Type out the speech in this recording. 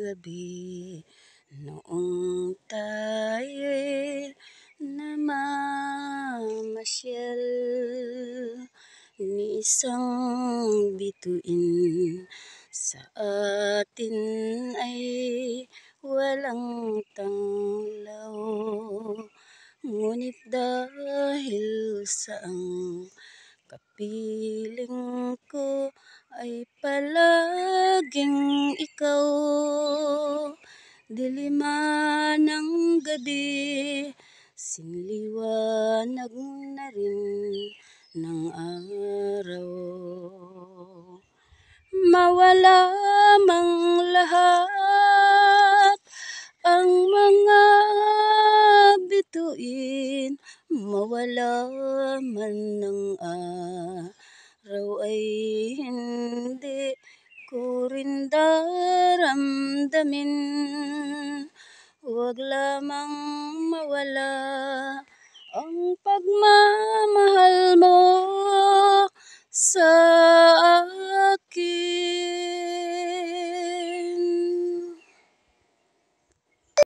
gabi noong tayo'y namamasyal ni isang bituin. Sa atin ay walang tanglaw, ngunit dahil sa ang kapiling ko ay palaging ikaw, diliman ng gabi, sinliwanag na rin ng araw. Mawala mang lahat ang mga bituin, mawala man ng araw ay hindi ko rin daramdamin. Huwag lamang mawala ang pagmamahal